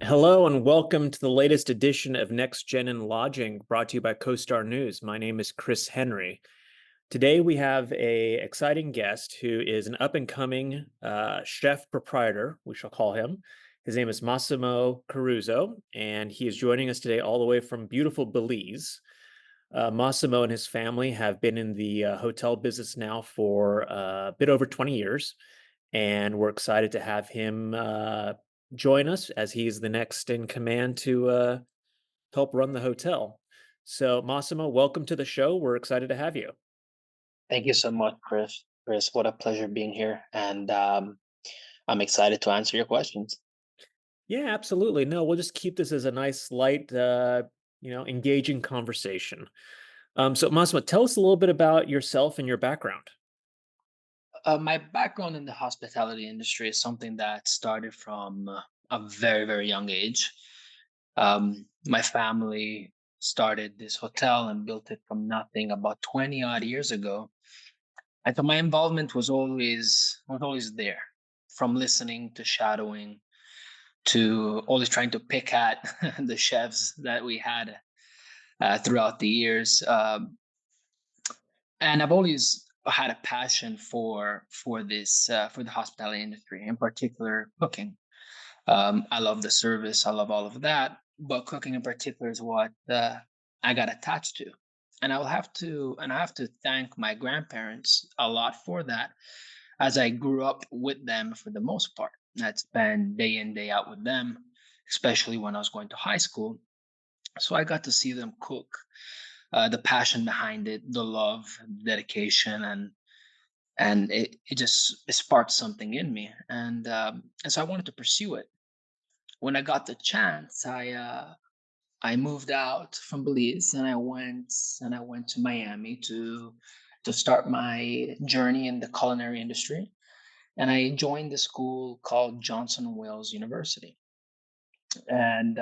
Hello and welcome to the latest edition of Next Gen in Lodging, brought to you by CoStar News. My name is Chris Henry. Today we have a exciting guest who is an up-and-coming chef proprietor, we shall call him. His name is Massimo Caruso, and he is joining us today all the way from beautiful Belize. Massimo and his family have been in the hotel business now for a bit over 20 years, and we're excited to have him join us as he's the next in command to help run the hotel. So, Massimo, welcome to the show. We're excited to have you. Thank you so much, Chris. Chris, what a pleasure being here, and I'm excited to answer your questions. Yeah, absolutely. No, we'll just keep this as a nice, light, engaging conversation. So, Massimo, tell us a little bit about yourself and your background. My background in the hospitality industry is something that started from a very, very young age. My family started this hotel and built it from nothing about 20 odd years ago, and so my involvement was always there, from listening to shadowing to always trying to pick at the chefs that we had throughout the years. And I've always had a passion for the hospitality industry, in particular cooking. I love the service, I love all of that, but cooking in particular is what I got attached to. And I have to thank my grandparents a lot for that, as I grew up with them for the most part. I'd spend day in day out with them, especially when I was going to high school. So I got to see them cook, the passion behind it, the love, dedication, and it sparked something in me, and so I wanted to pursue it. When I got the chance, I moved out from Belize and I went to Miami to start my journey in the culinary industry, and I joined the school called Johnson and Wales University, and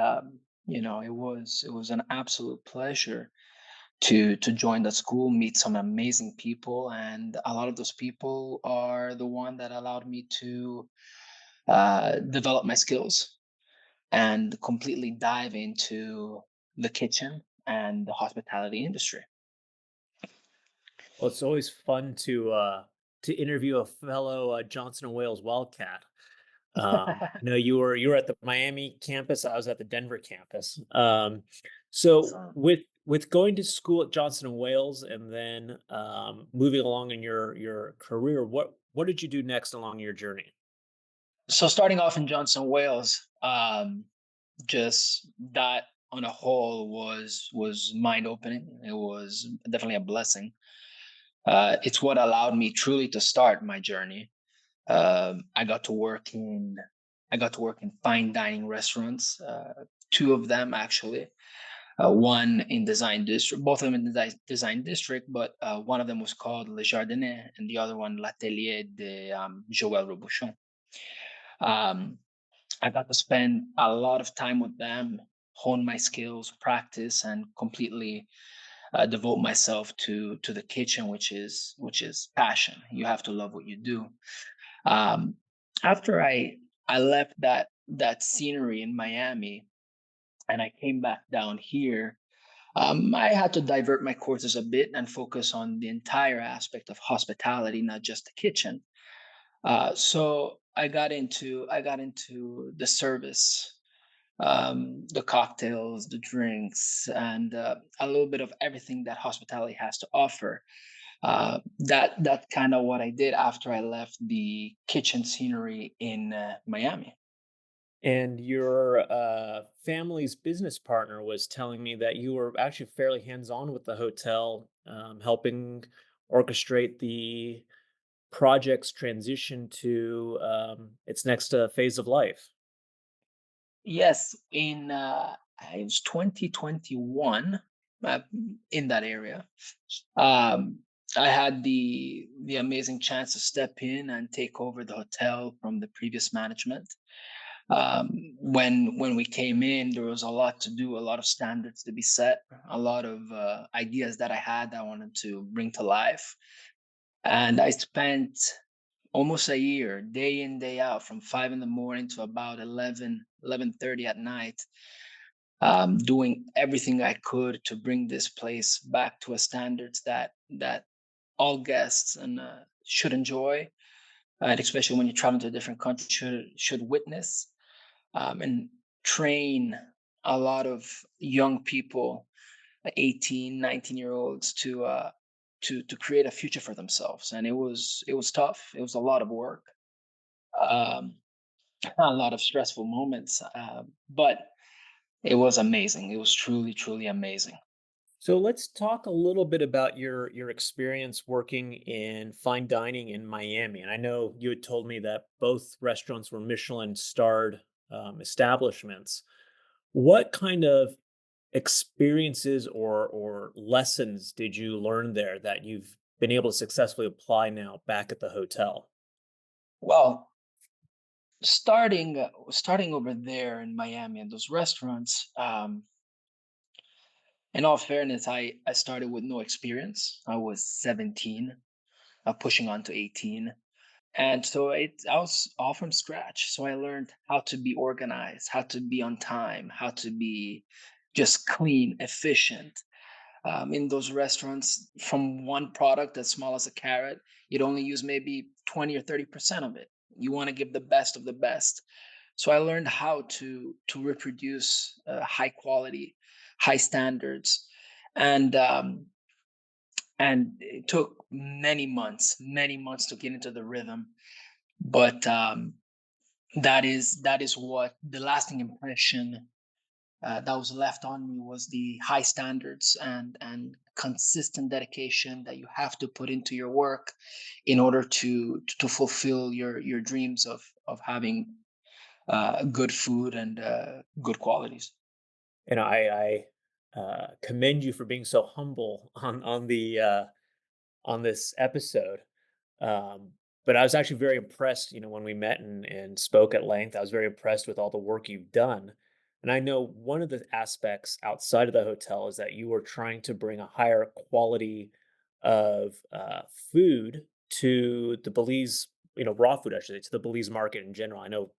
it was an absolute pleasure to join that school, meet some amazing people, and a lot of those people are the one that allowed me to develop my skills and completely dive into the kitchen and the hospitality industry. Well, it's always fun to interview a fellow Johnson and Wales Wildcat. I know you were at the Miami campus. I was at the Denver campus. So Awesome. with going to school at Johnson and Wales and then moving along in your career, what did you do next along your journey? So starting off in Johnson Wales, just that on a whole was mind opening. It was definitely a blessing. It's what allowed me truly to start my journey. I got to work in fine dining restaurants, two of them actually. One in Design District, both of them in the Design District, but one of them was called Le Jardinier, and the other one L'Atelier de Joël Robuchon. Um, I got to spend a lot of time with them, hone my skills, practice, and completely devote myself to the kitchen, which is passion. You have to love what you do. Um, After I left that scenery in Miami and I came back down here, I had to divert my courses a bit and focus on the entire aspect of hospitality, not just the kitchen. So I got into the service, the cocktails, the drinks, and a little bit of everything that hospitality has to offer. That kind of what I did after I left the kitchen scenery in Miami. And your family's business partner was telling me that you were actually fairly hands-on with the hotel, helping orchestrate the project's transition to its next phase of life. Yes, in it was 2021, uh, in that area. Um, I had the amazing chance to step in and take over the hotel from the previous management. When we came in, there was a lot to do, a lot of standards to be set, a lot of ideas that I had that I wanted to bring to life, and I spent almost a year, day in, day out, from 5 in the morning to about 11:30 at night, doing everything I could to bring this place back to a standards that all guests and should enjoy, and especially when you travel to a different country, should witness, and train a lot of young people, 18, 19-year olds, to create a future for themselves. And it was tough. It was a lot of work, um, a lot of stressful moments, but it was amazing. It was truly, truly amazing. So let's talk a little bit about your experience working in fine dining in Miami. And I know you had told me that both restaurants were Michelin starred establishments. What kind of experiences or lessons did you learn there that you've been able to successfully apply now back at the hotel? Well, starting over there in Miami and those restaurants, in all fairness, I started with no experience. I was 17, pushing on to 18. And so I was all from scratch. So I learned how to be organized, how to be on time, how to be just clean, efficient. In those restaurants, from one product as small as a carrot, you'd only use maybe 20 or 30% of it. You want to give the best of the best. So I learned how to reproduce high quality, high standards, and it took many months to get into the rhythm. But that is what the lasting impression that was left on me was the high standards and consistent dedication that you have to put into your work in order to fulfill your dreams of having good food and good qualities. And I commend you for being so humble on the on this episode. Um, but I was actually very impressed, when we met and spoke at length. I was very impressed with all the work you've done. And I know one of the aspects outside of the hotel is that you were trying to bring a higher quality of food to the Belize, raw food, I should say, to the Belize market in general. I know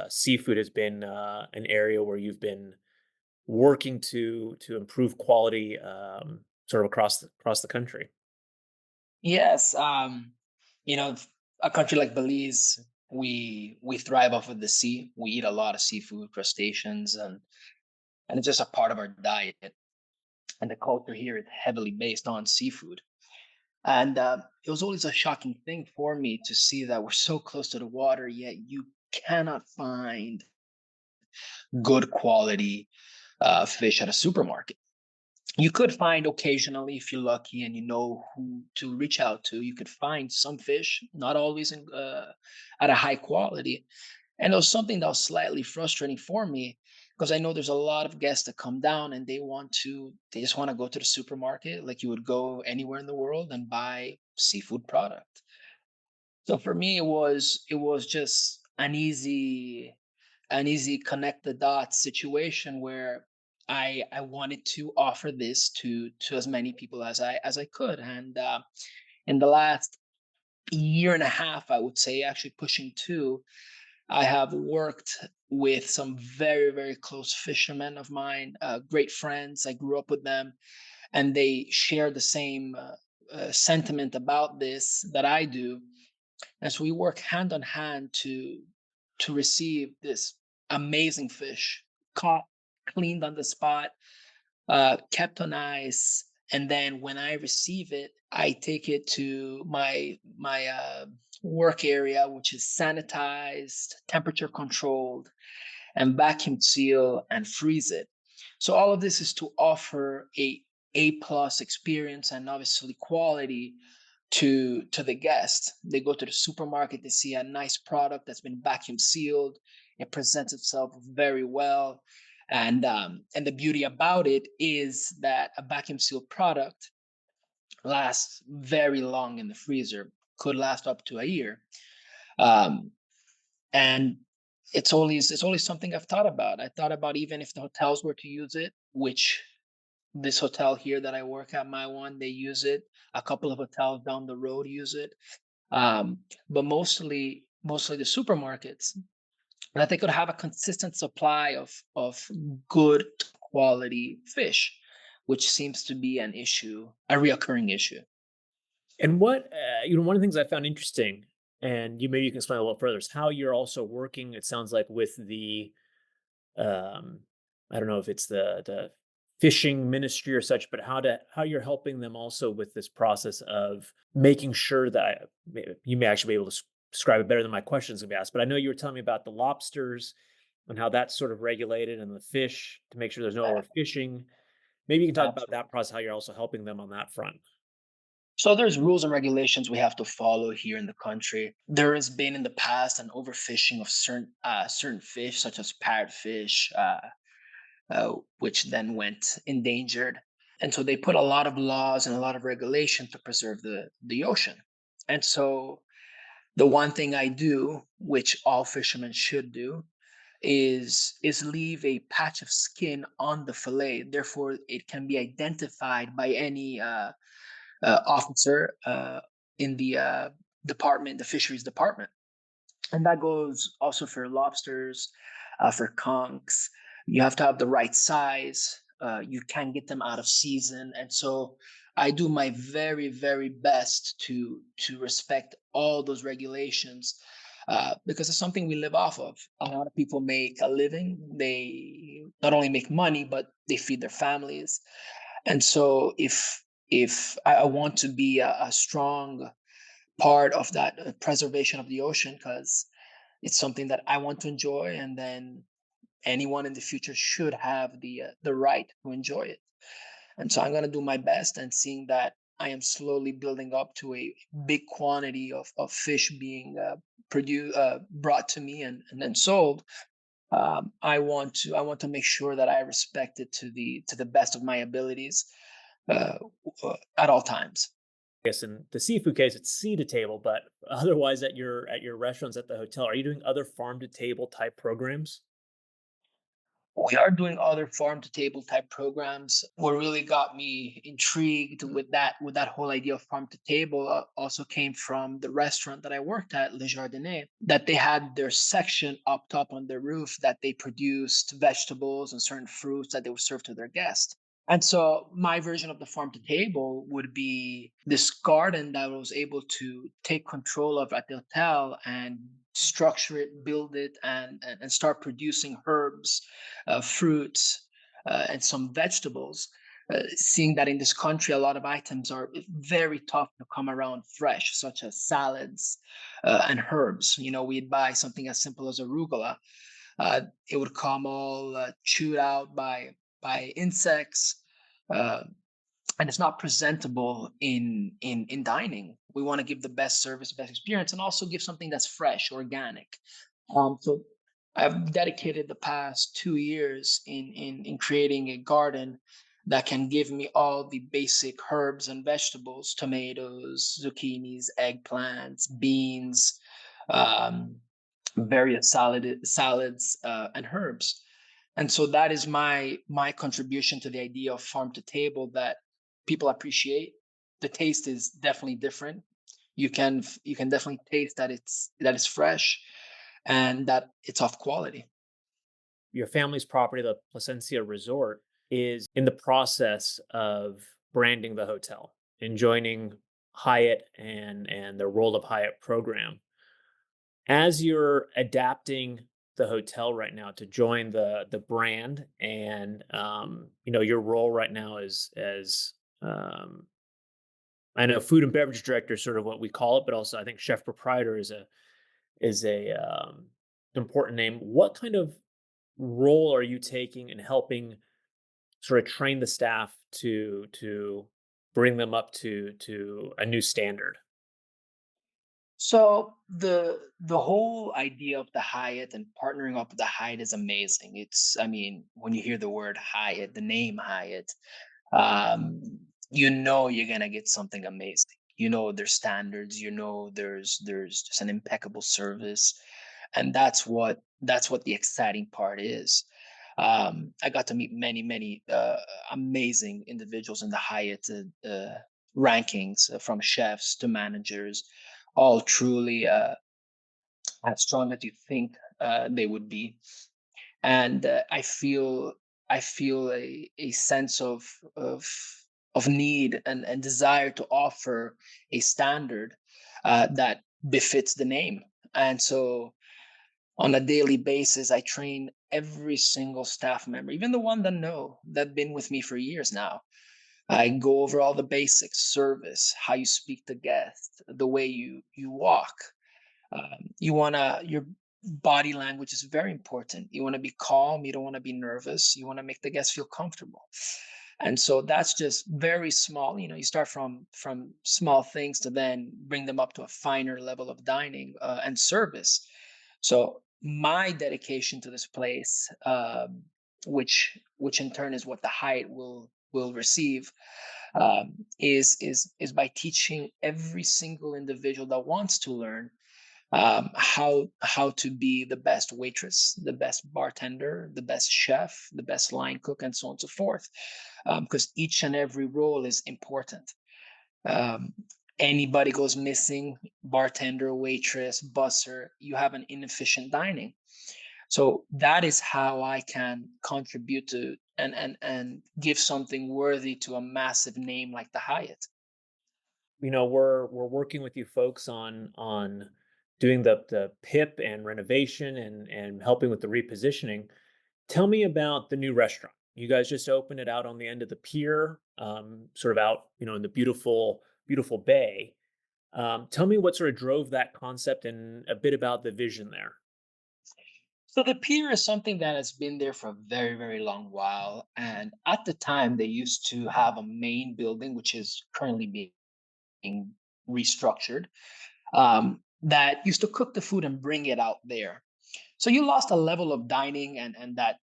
seafood has been an area where you've been working to improve quality sort of across the country. Yes, a country like Belize, we thrive off of the sea. We eat a lot of seafood, crustaceans, and it's just a part of our diet. And the culture here is heavily based on seafood. And it was always a shocking thing for me to see that we're so close to the water, yet you cannot find good quality fish at a supermarket. You could find occasionally, if you're lucky and you know who to reach out to, you could find some fish, not always at a high quality. And it was something that was slightly frustrating for me because I know there's a lot of guests that come down and they just want to go to the supermarket like you would go anywhere in the world and buy seafood product. So for me, it was just an easy connect the dots situation where I wanted to offer this to as many people as I could. And in the last year and a half, I would say, actually pushing two, I have worked with some very, very close fishermen of mine, great friends. I grew up with them, and they share the same sentiment about this that I do. And so we work hand on hand to receive this amazing fish, caught, cleaned on the spot, kept on ice, and then when I receive it, I take it to my work area, which is sanitized, temperature controlled, and vacuum seal and freeze it. So all of this is to offer a plus experience and obviously quality to the guest. They go to the supermarket, they see a nice product that's been vacuum sealed. It presents itself very well, and the beauty about it is that a vacuum sealed product lasts very long in the freezer, could last up to a year. Um, and it's always something I've thought about. I thought about even if the hotels were to use it, which this hotel here that I work at, my one, they use it. A couple of hotels down the road use it. But mostly the supermarkets. that they could have a consistent supply of good quality fish, which seems to be an issue, a reoccurring issue. And what one of the things I found interesting, and you maybe you can explain a little further, is how you're also working. It sounds like with the um, I don't know if it's the fishing ministry or such, but how you're helping them also with this process of making sure that you may actually be able to describe it better than my questions gonna be asked. But I know you were telling me about the lobsters and how that's sort of regulated, and the fish to make sure there's no overfishing. Maybe you can talk about that Absolutely. process, how you're also helping them on that front. So there's rules and regulations we have to follow here in the country. There has been in the past an overfishing of certain fish, such as parrotfish, which then went endangered. And so they put a lot of laws and a lot of regulation to preserve the ocean. And so the one thing I do, which all fishermen should do, is leave a patch of skin on the fillet. Therefore, it can be identified by any officer in the department, the fisheries department. And that goes also for lobsters, for conchs. You have to have the right size. You can't get them out of season, and so I do my very, very best to respect all those regulations because it's something we live off of. A lot of people make a living. They not only make money, but they feed their families. And so, if I want to be a strong part of that preservation of the ocean, because it's something that I want to enjoy, and then anyone in the future should have the right to enjoy it. And so I'm going to do my best, and seeing that I am slowly building up to a big quantity of fish being produced, brought to me, and then sold. I want to make sure that I respect it to the best of my abilities uh, at all times. I guess in the seafood case, it's sea to table, but otherwise at your restaurants at the hotel, are you doing other farm to table type programs? We are doing other farm to table type programs. What really got me intrigued with that whole idea of farm to table also came from the restaurant that I worked at, Le Jardinier, that they had their section up top on their roof that they produced vegetables and certain fruits that they would serve to their guests. And so my version of the farm to table would be this garden that I was able to take control of at the hotel and structure it, build it, and start producing herbs, fruits, and some vegetables. Seeing that in this country, a lot of items are very tough to come around fresh, such as salads and herbs. We'd buy something as simple as arugula. It would come all chewed out by insects, uh, and it's not presentable in dining. We want to give the best service, best experience, and also give something that's fresh, organic. So I've dedicated the past 2 years in creating a garden that can give me all the basic herbs and vegetables: tomatoes, zucchinis, eggplants, beans, um, various salads, and herbs. And so that is my contribution to the idea of farm to table that people appreciate. The taste is definitely different. You can definitely taste that it's fresh and that it's of quality. Your family's property, the Placencia Resort, is in the process of branding the hotel and joining Hyatt and the World of Hyatt program. As you're adapting the hotel right now to join the brand, and your role right now is as I know food and beverage director is sort of what we call it, but also I think chef proprietor is a important name. What kind of role are you taking in helping sort of train the staff to bring them up to a new standard? So the whole idea of the Hyatt and partnering up with the Hyatt is amazing. I mean, when you hear the word Hyatt, the name Hyatt, um, you're gonna get something amazing. There's standards. There's just an impeccable service, and that's what the exciting part is. I got to meet many, many amazing individuals in the Hyatt rankings, from chefs to managers, all truly as strong as you think they would be. And I feel a sense of of need and desire to offer a standard that befits the name. And so on a daily basis, I train every single staff member, even the one that been with me for years now. I go over all the basics: service, how you speak to guests, the way you walk. Your body language is very important. You want to be calm. You don't want to be nervous. You want to make the guests feel comfortable. And so that's just very small. You start from small things to then bring them up to a finer level of dining and service. So my dedication to this place, which in turn is what the Hyatt will receive, is by teaching every single individual that wants to learn how to be the best waitress, the best bartender, the best chef, the best line cook, and so on and so forth. Because each and every role is important. Um, Anybody goes missing, bartender, waitress, busser, you have an inefficient dining. So that is how I can contribute to and give something worthy to a massive name like the Hyatt. We're working with you folks on doing the PIP and renovation and helping with the repositioning. Tell me about the new restaurant. You guys just opened it out on the end of the pier, sort of out, in the beautiful bay. Tell me what sort of drove that concept and a bit about the vision there. So the pier is something that has been there for a very, very long while. And at the time, they used to have a main building, which is currently being restructured, that used to cook the food and bring it out there. So you lost a level of dining and that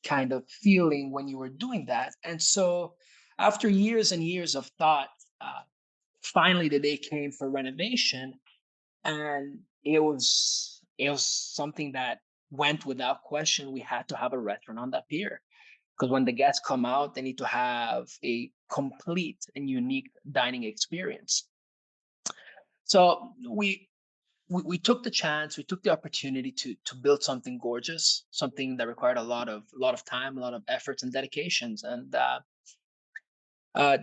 kind of feeling when you were doing that. And so after years and years of thought, uh, finally the day came for renovation, and it was something that went without question. We had to have a restaurant on that pier because when the guests come out, they need to have a complete and unique dining experience. So we took the chance, we took the opportunity to build something gorgeous, something that required a lot of time, a lot of efforts and dedications. And the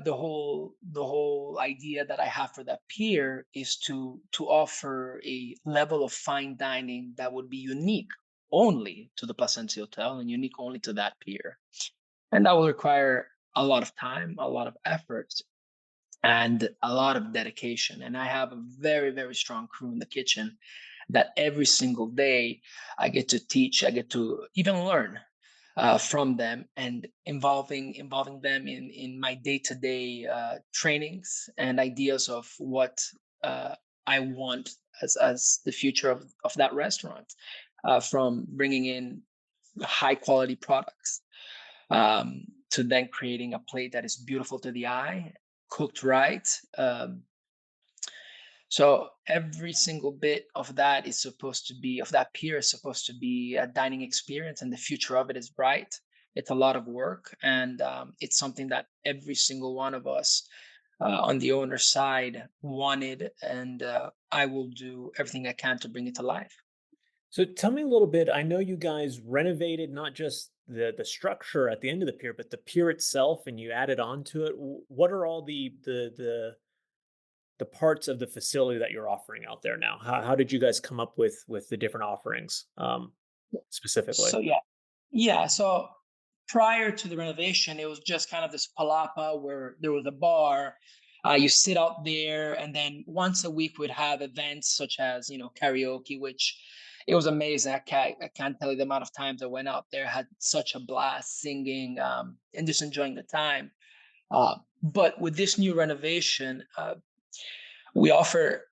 whole idea that I have for that pier is to offer a level of fine dining that would be unique only to the Placencia Hotel and unique only to that pier. And that will require a lot of time, a lot of effort, and a lot of dedication. And I have a very, very strong crew in the kitchen that every single day I get to teach, I get to even learn from them, and involving them in my day-to-day trainings and ideas of what I want as the future of that restaurant, from bringing in high quality products, to then creating a plate that is beautiful to the eye, cooked right. So every single bit of that is supposed to be of that pier is supposed to be a dining experience, and the future of it is bright. It's a lot of work, and it's something that every single one of us on the owner side wanted, and I will do everything I can to bring it to life. So tell me a little bit. I know you guys renovated not just the structure at the end of the pier, but the pier itself, and you added on to it. What are all the parts of the facility that you're offering out there now? How did you guys come up with the different offerings, specifically? So yeah. So prior to the renovation, it was just kind of this palapa where there was a bar. You sit out there, and then once a week we'd have events such as karaoke, which it was amazing. I can't tell you the amount of times I went out there, had such a blast singing, and just enjoying the time. But with this new renovation, we offer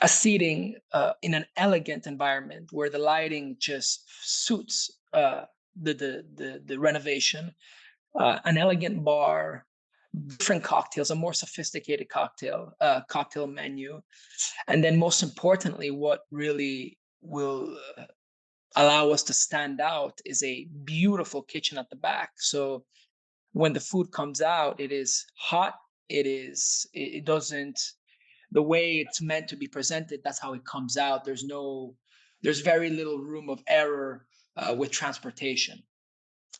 a seating in an elegant environment where the lighting just suits the renovation. An elegant bar, different cocktails, a more sophisticated cocktail menu, and then most importantly, what really will allow us to stand out is a beautiful kitchen at the back. So when the food comes out, it is hot. It doesn't, the way it's meant to be presented, that's how it comes out. There's no there's very little room of error with transportation.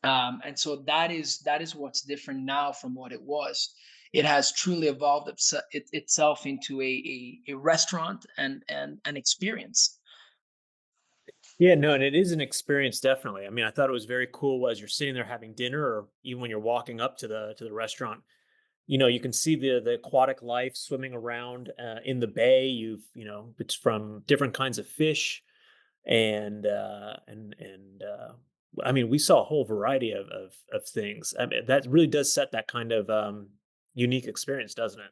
And so that is what's different now from what it was. It has truly evolved itself into a restaurant and an experience. Yeah, no, and it is an experience, definitely. I mean, I thought it was very cool as you're sitting there having dinner, or even when you're walking up to the restaurant. You can see the aquatic life swimming around in the bay. It's from different kinds of fish, and I mean, we saw a whole variety of things. I mean, that really does set that kind of unique experience, doesn't it?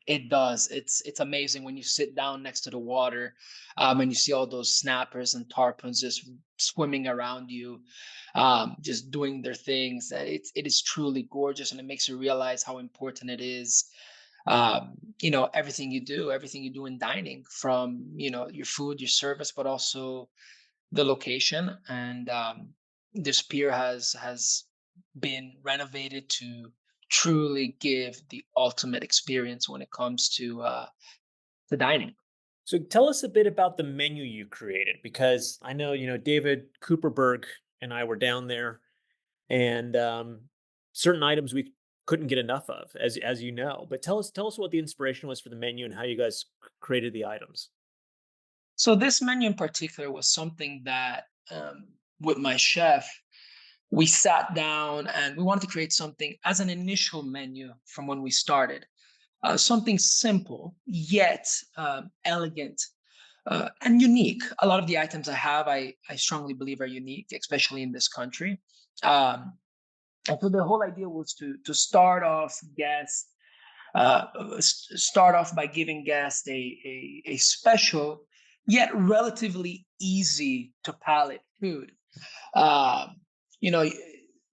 It does. It's amazing when you sit down next to the water, and you see all those snappers and tarpons just swimming around you, just doing their things. It is truly gorgeous, and it makes you realize how important it is. Everything you do in dining, from your food, your service, but also the location. And this pier has been renovated to truly give the ultimate experience when it comes to dining. So tell us a bit about the menu you created, because I know, David Cooperberg and I were down there, and certain items we couldn't get enough of, as you know. But tell us what the inspiration was for the menu and how you guys created the items. So this menu in particular was something that, with my chef, we sat down and we wanted to create something as an initial menu from when we started. Something simple yet elegant and unique. A lot of the items I strongly believe are unique, especially in this country. Um, and so the whole idea was to start off by giving guests a special yet relatively easy to palate food. Um, you know,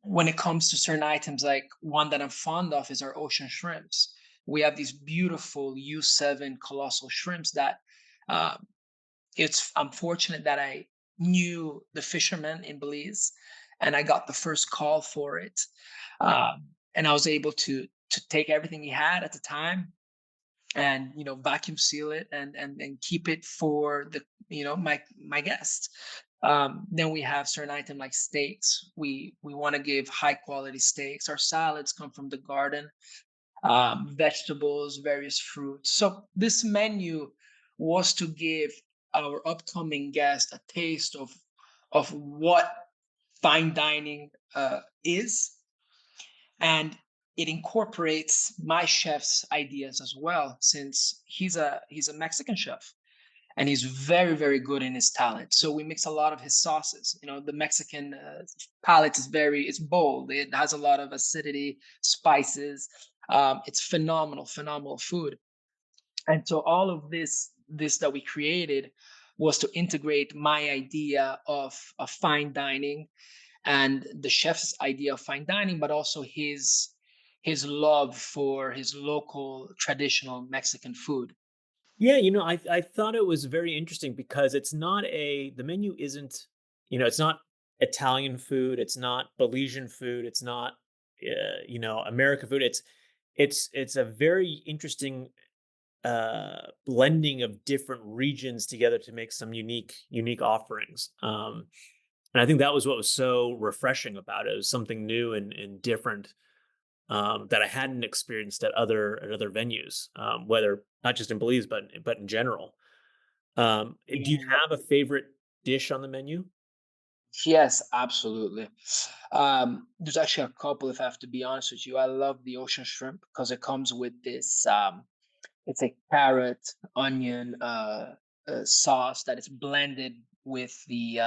when it comes to certain items, like one that I'm fond of is our ocean shrimps. We have these beautiful U7 colossal shrimps that, uh, it's unfortunate that I knew the fisherman in Belize, and I got the first call for it. And I was able to take everything he had at the time and vacuum seal it and keep it for the my guests. Then we have certain item like steaks. We want to give high quality steaks. Our salads come from the garden, vegetables, various fruits. So this menu was to give our upcoming guests a taste of what fine dining is, and it incorporates my chef's ideas as well, since he's a Mexican chef and he's very very good in his talent. So we mix a lot of his sauces. The Mexican palate is it's bold. It has a lot of acidity, spices. It's phenomenal food. And so all of this that we created was to integrate my idea of fine dining and the chef's idea of fine dining, but also his love for his local traditional Mexican food. Yeah, I thought it was very interesting because the menu isn't, it's not Italian food, it's not Belizean food, it's not, American food. It's a very interesting blending of different regions together to make some unique offerings. And I think that was what was so refreshing about it. It was something new and different, that I hadn't experienced at other venues, whether not just in Belize, but in general. Do you Yeah. have a favorite dish on the menu? Yes, absolutely. There's actually a couple, if I have to be honest with you. I love the ocean shrimp because it comes with this. It's a carrot, onion sauce that is blended with the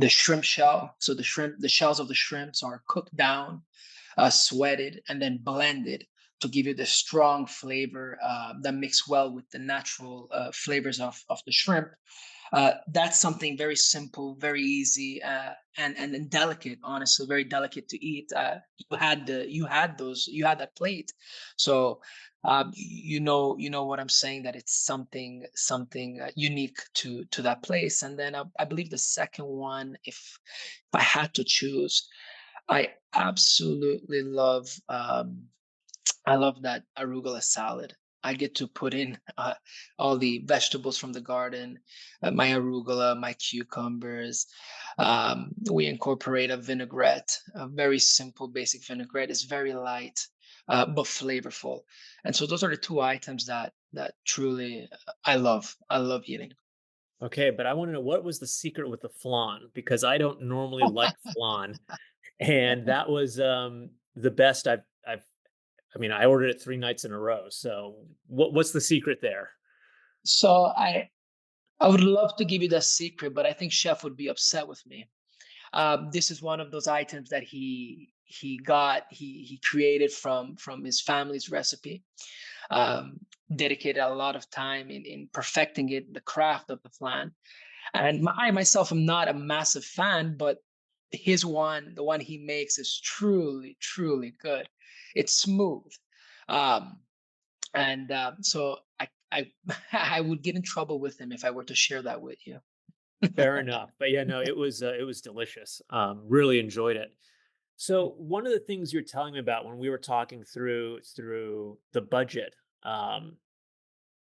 shrimp shell. So the shells of the shrimps are cooked down, sweated, and then blended to give you the strong flavor that mix well with the natural flavors of the shrimp. That's something very simple, very easy, and delicate. Honestly, very delicate to eat. You had that plate, so you know what I'm saying. That it's something unique to that place. And then I believe the second one, if I had to choose, I absolutely love I love that arugula salad. I get to put in all the vegetables from the garden, my arugula, my cucumbers. We incorporate a vinaigrette, a very simple, basic vinaigrette. It's very light, but flavorful. And so those are the two items that truly I love. I love eating. Okay, but I want to know what was the secret with the flan because I don't normally like flan, and that was the best I've. I mean, I ordered it 3 nights in a row. So, what's the secret there? So I would love to give you the secret, but I think chef would be upset with me. This is one of those items that he created from his family's recipe. Um, Dedicated a lot of time in perfecting it, the craft of the flan. And I myself am not a massive fan, but the one he makes, is truly, truly good. It's smooth. Um, and so I I would get in trouble with him if I were to share that with you. Fair enough. But yeah, no, it was delicious. Really enjoyed it. So one of the things you're telling me about when we were talking through the budget um,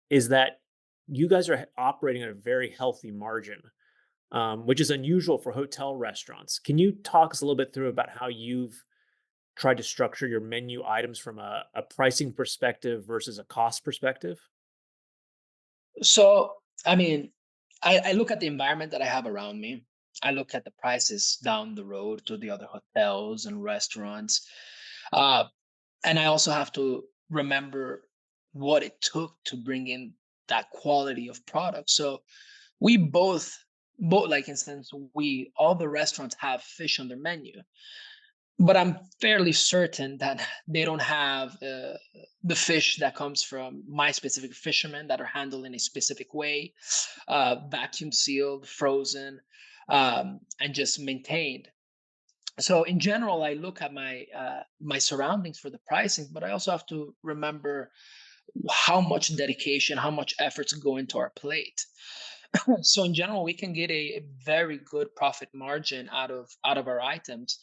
is that you guys are operating at a very healthy margin, which is unusual for hotel restaurants. Can you talk us a little bit through about how you've tried to structure your menu items from a pricing perspective versus a cost perspective? So, I mean, I look at the environment that I have around me. I look at the prices down the road to the other hotels and restaurants. Uh, and I also have to remember what it took to bring in that quality of product. So we both like instance, we all the restaurants have fish on their menu, but I'm fairly certain that they don't have the fish that comes from my specific fishermen that are handled in a specific way, vacuum sealed, frozen, and just maintained. So in general, I look at my surroundings for the pricing, but I also have to remember how much dedication, how much efforts go into our plate. So in general, we can get a very good profit margin out of our items.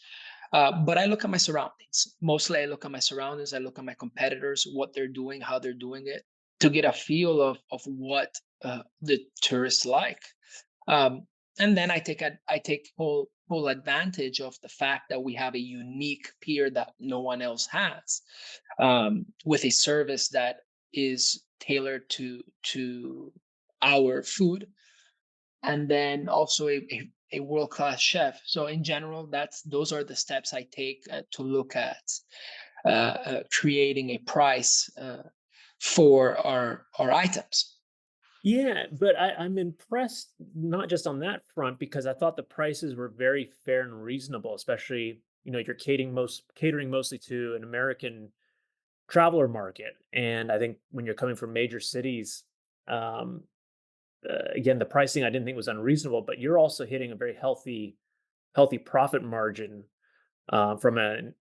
But I look at my surroundings. Mostly, I look at my surroundings. I look at my competitors, what they're doing, how they're doing it, to get a feel of what the tourists like. Um, and then I take full advantage of the fact that we have a unique pier that no one else has, with a service that is tailored to our food, and then also a world class chef. So in general, that's those are the steps I take to look at creating a price for our items. Yeah, but I'm impressed not just on that front because I thought the prices were very fair and reasonable, especially, you're catering mostly to an American traveler market. And I think when you're coming from major cities, um, again, the pricing I didn't think was unreasonable, but you're also hitting a very healthy profit margin from an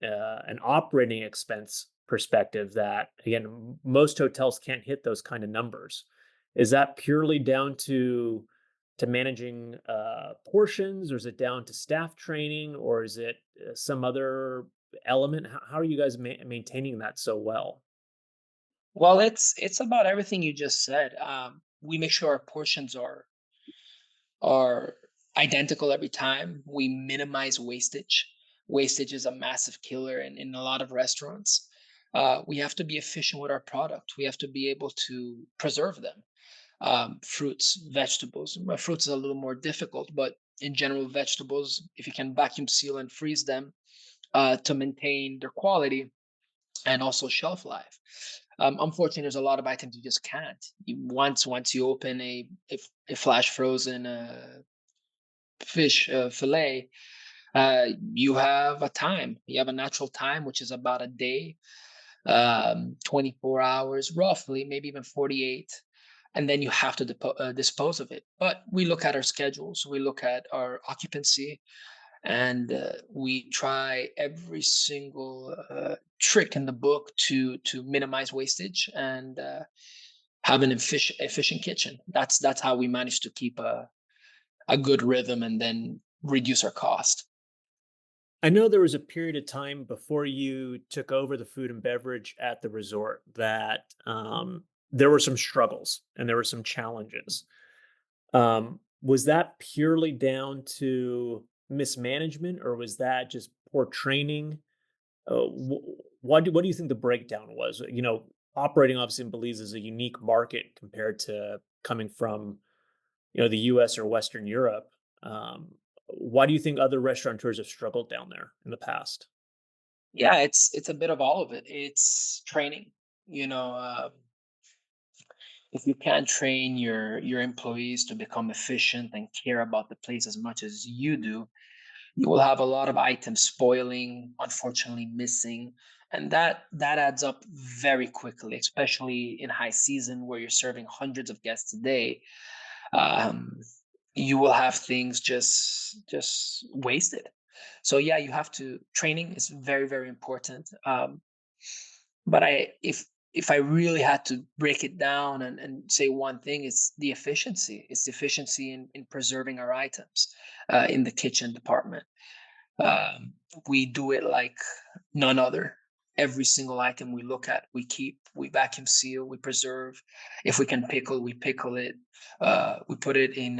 operating expense perspective that again most hotels can't hit those kind of numbers. Is that purely down to managing portions, or is it down to staff training, or is it some other element? How are you guys maintaining that so well? Well, it's about everything you just said. We make sure our portions are identical every time. We minimize wastage. Wastage is a massive killer in a lot of restaurants. We have to be efficient with our product. We have to be able to preserve them. Fruits, vegetables. Fruits is a little more difficult, but in general, vegetables, if you can vacuum seal and freeze them to maintain their quality and also shelf life. Unfortunately, there's a lot of items you just can't. Once you open a flash frozen fish fillet, you have a time. You have a natural time, which is about a day, 24 hours, roughly, maybe even 48. And then you have to dispose of it. But we look at our schedules, we look at our occupancy, and we try every single trick in the book to minimize wastage and have an efficient kitchen. That's how we manage to keep a good rhythm and then reduce our cost. I know there was a period of time before you took over the food and beverage at the resort that there were some struggles and there were some challenges. Was that purely down to mismanagement, or was that just poor training? What do you think the breakdown was? Operating obviously in Belize is a unique market compared to coming from the U.S. or Western Europe. Um, why do you think other restaurateurs have struggled down there in the past? Yeah, it's a bit of all of it. It's training. You know, if you can't train your employees to become efficient and care about the place as much as you do, you will have a lot of items spoiling, unfortunately missing, and that adds up very quickly, especially in high season where you're serving hundreds of guests a day. Um, you will have things just wasted. So yeah, you have to training is very very important. But if I really had to break it down and say one thing, it's the efficiency. It's the efficiency in preserving our items in the kitchen department. Um, we do it like none other. Every single item we look at, we keep, we vacuum seal, we preserve. If we can pickle, we pickle it. We put it in,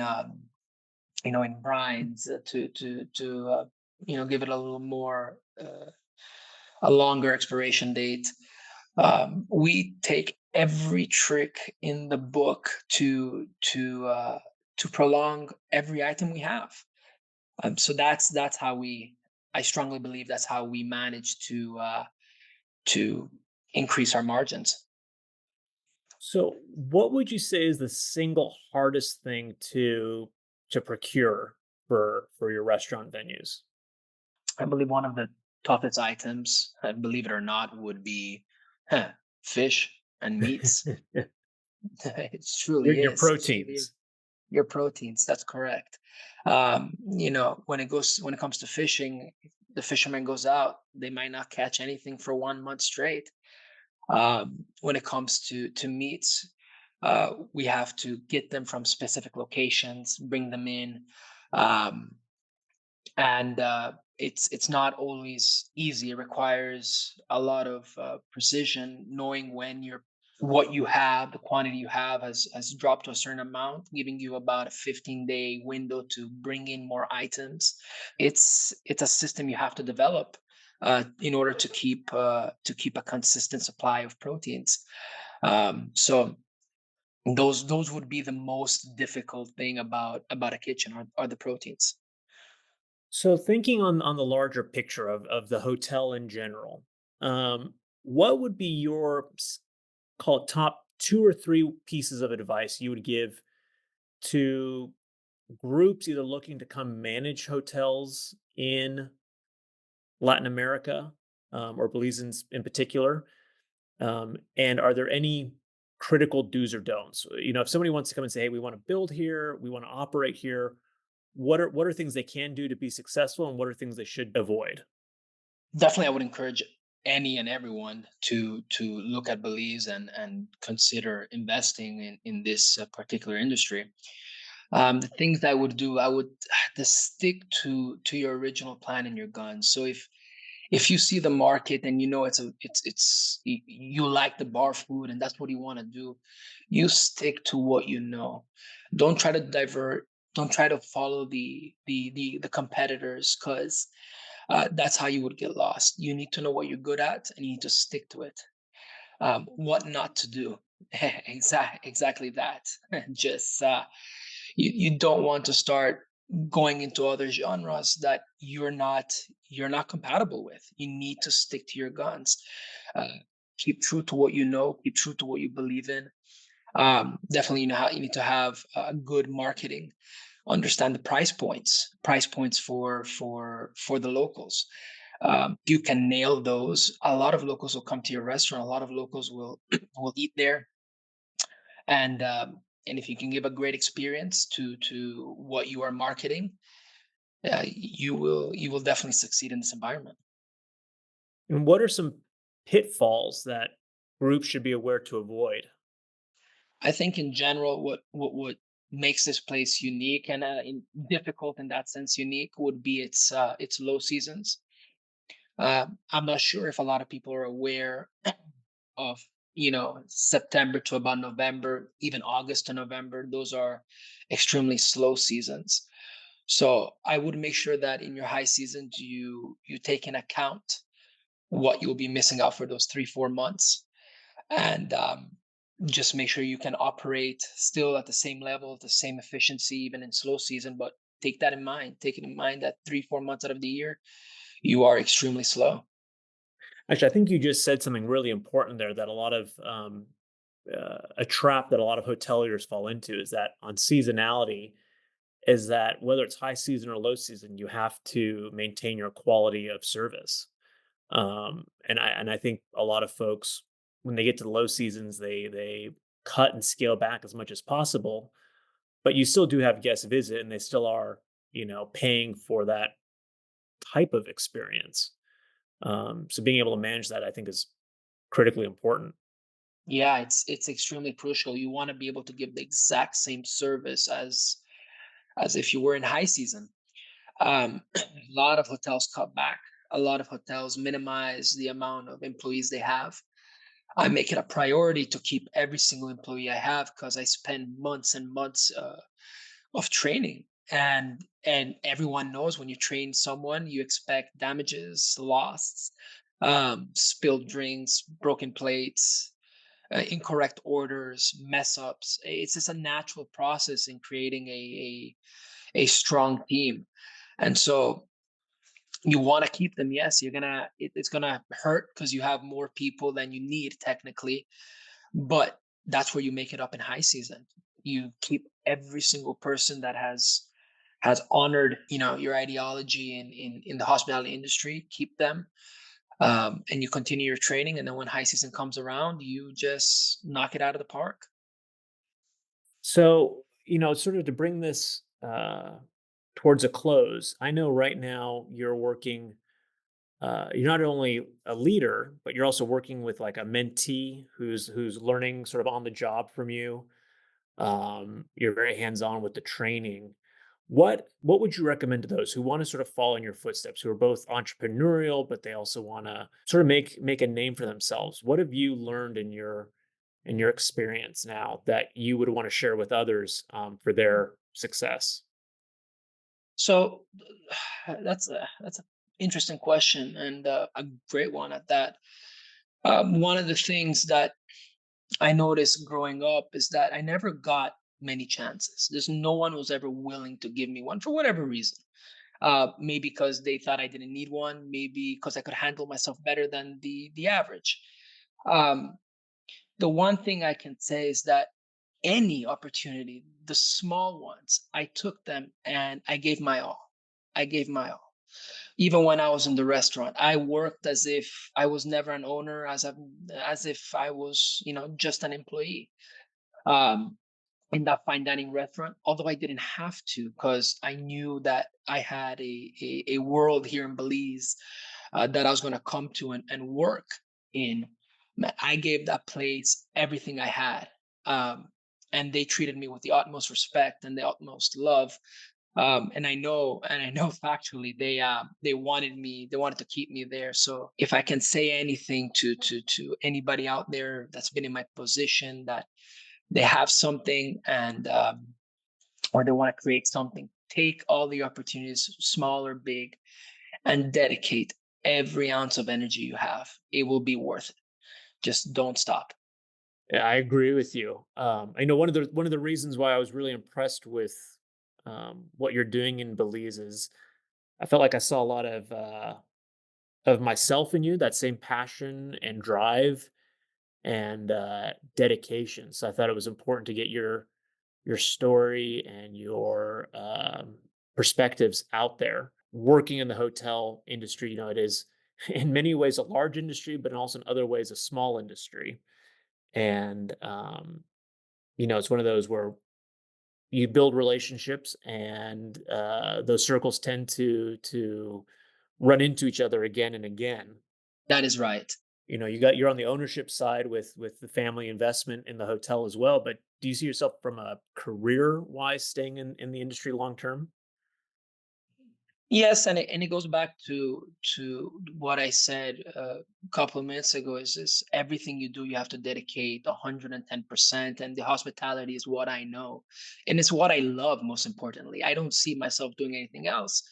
in brines to give it a little more, a longer expiration date. We take every trick in the book to prolong every item we have. So that's how we. I strongly believe that's how we manage to increase our margins. So, what would you say is the single hardest thing to procure for your restaurant venues? I believe one of the toughest items, believe it or not, would be huh, fish and meats. It your truly your is. It truly is. proteins. Your proteins. That's correct. When it comes to fishing, the fisherman goes out. They might not catch anything for 1 month straight. When it comes to meats, we have to get them from specific locations, bring them in, um, and it's not always easy. It requires a lot of precision, knowing when you're what you have, the quantity you have has dropped to a certain amount, giving you about a 15-day window to bring in more items. It's a system you have to develop in order to keep a consistent supply of proteins. So those would be the most difficult thing about a kitchen are the proteins. So, thinking on the larger picture of the hotel in general, what would be your call it top two or three pieces of advice you would give to groups either looking to come manage hotels in Latin America, or Belize in particular? And are there any critical do's or don'ts? If somebody wants to come and say, "Hey, we want to build here, we want to operate here," what are things they can do to be successful, and what are things they should avoid? Definitely, I would encourage any and everyone to look at Belize and consider investing in this particular industry. The things that I would do, I would just stick to your original plan and your guns. So if you see the market and you know you like the bar food and that's what you want to do, you stick to what you know. Don't try to divert. Don't try to follow the competitors, because that's how you would get lost. You need to know what you're good at and you need to stick to it. What not to do. Exactly that. Just you don't want to start going into other genres that you're not compatible with. You need to stick to your guns. Uh, keep true to what you know. Keep true to what you believe in. Definitely, you need to have good marketing. Understand the price points for the locals. You can nail those. A lot of locals will come to your restaurant. A lot of locals will will eat there, and if you can give a great experience to what you are marketing, you will definitely succeed in this environment. And what are some pitfalls that groups should be aware to avoid? I think in general, what makes this place unique and difficult in that sense, unique would be its low seasons. I'm not sure if a lot of people are aware of. September to about November, even August to November, those are extremely slow seasons. So I would make sure that in your high seasons you take in account what you'll be missing out for those 3 4 months, and just make sure you can operate still at the same level, the same efficiency, even in slow season. But take that in mind. Take it in mind that 3 4 months out of the year you are extremely slow. Actually, I think you just said something really important there that a trap that a lot of hoteliers fall into is that on seasonality, is that whether it's high season or low season, you have to maintain your quality of service. And I think a lot of folks, when they get to the low seasons, they cut and scale back as much as possible. But you still do have guests visit, and they still are, paying for that type of experience. So being able to manage that, I think, is critically important. Yeah, it's extremely crucial. You want to be able to give the exact same service as if you were in high season. A lot of hotels cut back. A lot of hotels minimize the amount of employees they have. I make it a priority to keep every single employee I have because I spend months and months of training. And everyone knows when you train someone, you expect damages, loss, spilled drinks, broken plates, incorrect orders, mess ups. It's just a natural process in creating a strong team. And so you want to keep them. Yes, it's gonna hurt because you have more people than you need technically, but that's where you make it up in high season. You keep every single person that has honored, your ideology in the hospitality industry. Keep them, and you continue your training. And then when high season comes around, you just knock it out of the park. So, sort of to bring this towards a close, I know right now you're working. You're not only a leader, but you're also working with like a mentee who's learning sort of on the job from you. You're very hands on with the training. What would you recommend to those who want to sort of follow in your footsteps, who are both entrepreneurial, but they also want to sort of make a name for themselves? What have you learned in your experience now that you would want to share with others for their success? So that's a interesting question, and a great one at that. One of the things that I noticed growing up is that I never got many chances. There's no one who's ever willing to give me one for whatever reason. Maybe because they thought I didn't need one. Maybe because I could handle myself better than the average. Um, the one thing I can say is that any opportunity, the small ones, I took them and I gave my all. I gave my all. Even when I was in the restaurant, I worked as if I was never an owner, as if I was, just an employee. Um, in that fine dining restaurant, although I didn't have to, because I knew that I had a world here in Belize that I was going to come to and work in. Man, I gave that place everything I had. Um, and they treated me with the utmost respect and the utmost love. And I know factually they wanted to keep me there. So if I can say anything to anybody out there that's been in my position, that they have something and or they want to create something, take all the opportunities, small or big, and dedicate every ounce of energy you have. It will be worth it. Just don't stop. Yeah, I agree with you. I know one of the reasons why I was really impressed with what you're doing in Belize is I felt like I saw a lot of myself in you, that same passion and drive and dedication. So I thought it was important to get your story and your perspectives out there. Working in the hotel industry, it is in many ways a large industry, but also in other ways a small industry. And it's one of those where you build relationships, and those circles tend to run into each other again and again. That is right. You're on the ownership side with the family investment in the hotel as well, but do you see yourself from a career wise staying in the industry long term? Yes, and it goes back to what I said a couple of minutes ago. Is everything you do, you have to dedicate 110%, and the hospitality is what I know, and it's what I love most importantly. I don't see myself doing anything else.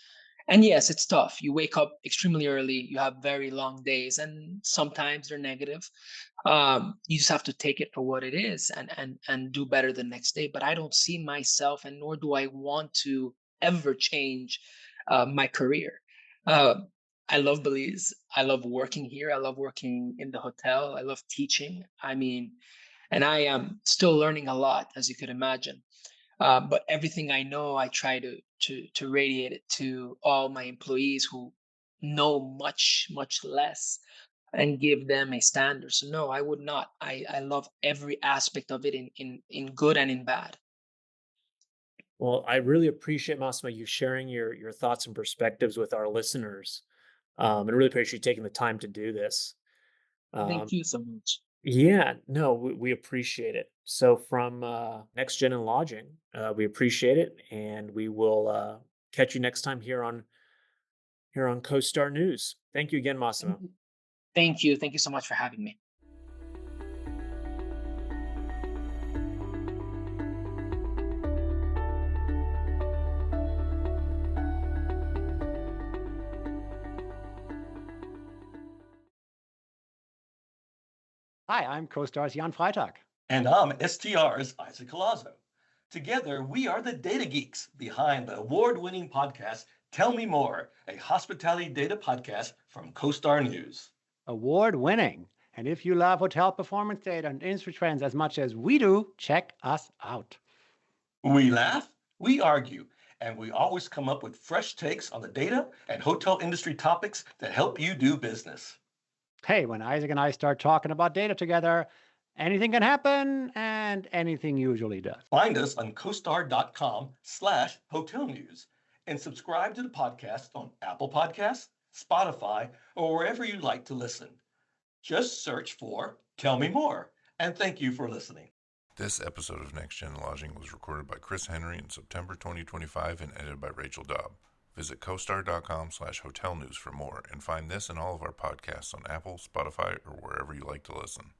And yes, it's tough. You wake up extremely early. You have very long days, and sometimes they're negative. You just have to take it for what it is, and do better the next day. But I don't see myself, and nor do I want to ever change my career. Uh, I love Belize. I love working here. I love working in the hotel. I love teaching. I mean, and I am still learning a lot, as you could imagine. But everything I know, I try to radiate it to all my employees who know much less, and give them a standard. So no, I would not. I love every aspect of it, in good and in bad. Well, I really appreciate, Massimo, you sharing your thoughts and perspectives with our listeners. And really appreciate you taking the time to do this. Thank Um, you so much. yeah, no, we appreciate it. So from Next Gen and Lodging, we appreciate it, and we will catch you next time here on CoStar News. Thank you again, Massimo. Thank you. Thank you so much for having me. Hi, I'm co-stars Jan Freitag. And I'm STR's Isaac Colazo. Together, we are the data geeks behind the award-winning podcast Tell Me More, a hospitality data podcast from CoStar News. Award-winning. And if you love hotel performance data and industry trends as much as we do, check us out. We laugh, we argue, and we always come up with fresh takes on the data and hotel industry topics that help you do business. Hey, when Isaac and I start talking about data together, anything can happen, and anything usually does. Find us on costar.com/hotel news and subscribe to the podcast on Apple Podcasts, Spotify, or wherever you like to listen. Just search for Tell Me More, and thank you for listening. This episode of Next Gen Lodging was recorded by Chris Henry in September 2025 and edited by Rachel Daub. Visit costar.com/hotel news for more and find this and all of our podcasts on Apple, Spotify, or wherever you like to listen.